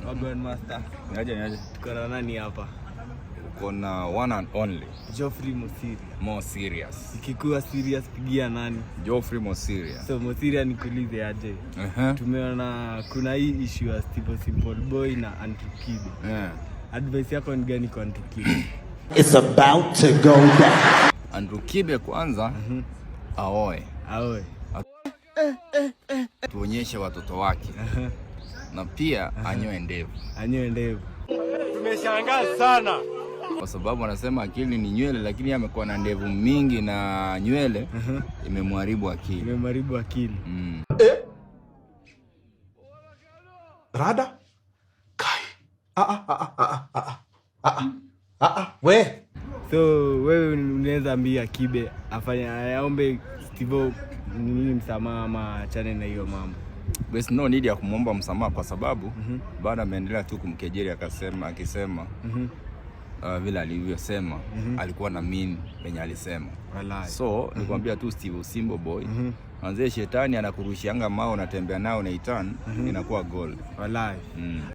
Wagwan Master. Niaje. Tuko na nani hapa? Uko na one and only Geoffrey Mosiria. More serious. Ikikuwa serious pigia nani? Geoffrey Mosiria. So Mosiria nikuulize aje. Tumeona kuna hii issue ya Steve Simple Boy na Andrew Kibe. Advice yako ni gani kwa Andrew Kibe? It's about to go down. Andrew Kibe kwanza aoe. Tuonyeshe watoto wake. Na pia anyoe ndevu. Tumeshangaa sana. Kwa sababu anasema akili ni nywele, lakini amekuwa na ndevu mingi na nywele imemharibu akili. Rada? Kai. We. So wewe unaweza ambia Kibe aombe Steve nini msamaha ama achane na hiyo mambo? There's no need ya kumwomba msamaha kwa sababu bado ameendelea tu kumkejeli akisema vile alivyosema alikuwa na mean penye alisema. So nikwambia tu Steve Simple Boy anze shetani anakurushianga mao unatembea nao na itan inakuwa gold.